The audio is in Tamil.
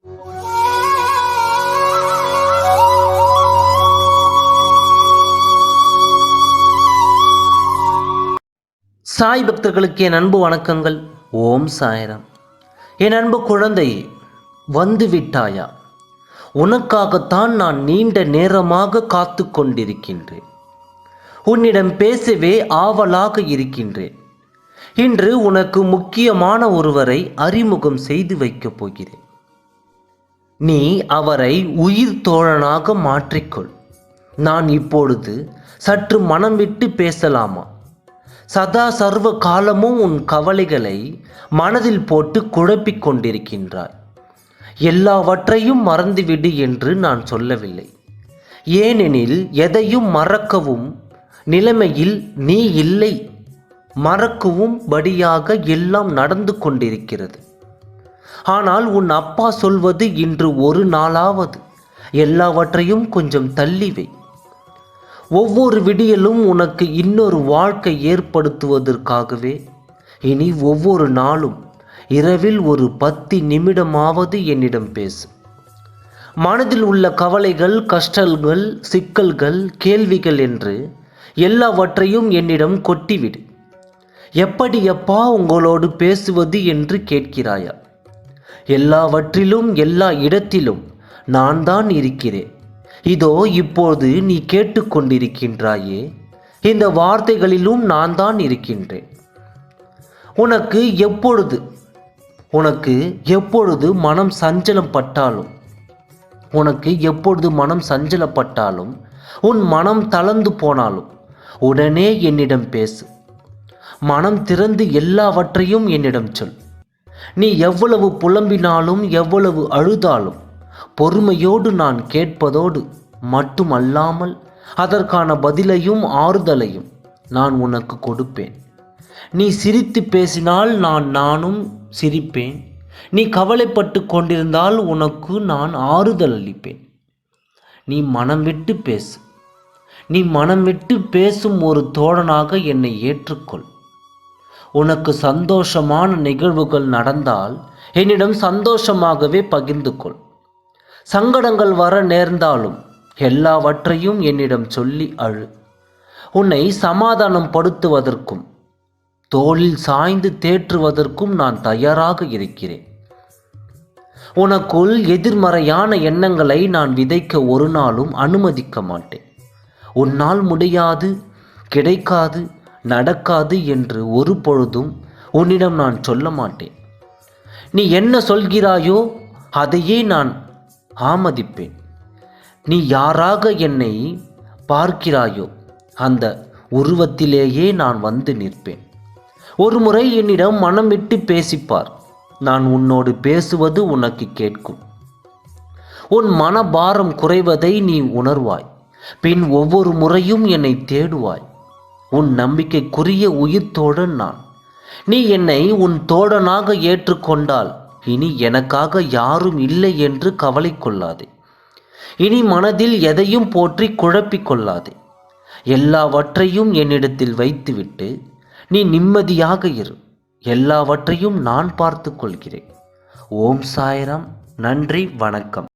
சாய் பக்தர்களுக்கு என் அன்பு வணக்கங்கள். ஓம் சாய்ராம். என் அன்பு குழந்தையே, வந்து விட்டாயா? உனக்காகத்தான் நான் நீண்ட நேரமாக காத்து கொண்டிருக்கின்றேன். உன்னிடம் பேசவே ஆவலாக இருக்கின்றேன். இன்று உனக்கு முக்கியமான ஒருவரை அறிமுகம் செய்து வைக்கப் போகிறேன். நீ அவரை உயிர் தோழனாக மாற்றிக்கொள். நான் இப்பொழுது சற்று மனம் விட்டு பேசலாமா? சதா சர்வ காலமும் உன் கவலைகளை மனதில் போட்டு குழப்பிக் கொண்டிருக்கின்றாய். எல்லாவற்றையும் மறந்துவிடு என்று நான் சொல்லவில்லை. ஏனெனில் எதையும் மறக்கவும் நிலைமையில் நீ இல்லை. மறக்கவும் படியாக எல்லாம் நடந்து கொண்டிருக்கிறது. ஆனால் உன் அப்பா சொல்வது இன்று ஒரு நாளாவது எல்லாவற்றையும் கொஞ்சம் தள்ளிவை. ஒவ்வொரு விடியலும் உனக்கு இன்னொரு வாழ்க்கை ஏற்படுத்துவதற்காகவே இனி ஒவ்வொரு நாளும் இரவில் ஒரு 10 நிமிடமாவது என்னிடம் பேசு. மனதில் உள்ள கவலைகள், கஷ்டங்கள், சிக்கல்கள், கேள்விகள் என்று எல்லாவற்றையும் என்னிடம் கொட்டிவிடு. எப்படி அப்பா உங்களோடு பேசுவது என்று கேட்கிறாயா? எல்லாவற்றிலும் எல்லா இடத்திலும் நான் தான் இருக்கிறேன். இதோ இப்போது நீ கேட்டுக்கொண்டிருக்கின்றாயே, இந்த வார்த்தைகளிலும் நான் தான் இருக்கின்றேன். உனக்கு எப்பொழுது மனம் சஞ்சலப்பட்டாலும் உன் மனம் தளர்ந்து போனாலும் உடனே என்னிடம் பேசு. மனம் திறந்து எல்லாவற்றையும் என்னிடம் சொல். நீ எவ்வளவு புலம்பினாலும் எவ்வளவு அழுதாலும் பொறுமையோடு நான் கேட்பதோடு மட்டுமல்லாமல் அதற்கான பதிலையும் ஆறுதலையும் நான் உனக்கு கொடுப்பேன். நீ சிரித்து பேசினால் நானும் சிரிப்பேன். நீ கவலைப்பட்டு கொண்டிருந்தால் உனக்கு நான் ஆறுதல் அளிப்பேன். நீ மனம் விட்டு பேசு. நீ மனம் விட்டு பேசும் ஒரு தோழனாக என்னை ஏற்றுக்கொள். உனக்கு சந்தோஷமான நிகழ்வுகள் நடந்தால் என்னிடம் சந்தோஷமாகவே பகிர்ந்து கொள். சங்கடங்கள் வர நேர்ந்தாலும் எல்லாவற்றையும் என்னிடம் சொல்லி அழு. உன்னை சமாதானம் படுத்துவதற்கும் தோளில் சாய்ந்து தேற்றுவதற்கும் நான் தயாராக இருக்கிறேன். உனக்குள் எதிர்மறையான எண்ணங்களை நான் விதைக்க ஒரு நாளும் அனுமதிக்க மாட்டேன். உன்னால் முடியாது, கிடைக்காது, நடக்காது என்று ஒரு பொழுதும் உன்னிடம் நான் சொல்ல மாட்டேன். நீ என்ன சொல்கிறாயோ அதையே நான் ஆமதிப்பேன். நீ யாராக என்னை பார்க்கிறாயோ அந்த உருவத்திலேயே நான் வந்து நிற்பேன். ஒரு முறை என்னிடம் மனம் விட்டு பேசிப்பார். நான் உன்னோடு பேசுவது உனக்கு கேட்கும். உன் மனபாரம் குறைவதை நீ உணர்வாய். பின் ஒவ்வொரு முறையும் என்னை தேடுவாய். உன் நம்பிக்கைக்குரிய உயிர் தோழன் நான். நீ என்னை உன் தோழனாக ஏற்றுக்கொண்டால் இனி எனக்காக யாரும் இல்லை என்று கவலை கொள்ளாதே. இனி மனதில் எதையும் போற்றி குழப்பிக் கொள்ளாதே. எல்லாவற்றையும் என்னிடத்தில் வைத்துவிட்டு நீ நிம்மதியாக இரு. எல்லாவற்றையும் நான் பார்த்து கொள்கிறேன். ஓம் சாய்ராம். நன்றி, வணக்கம்.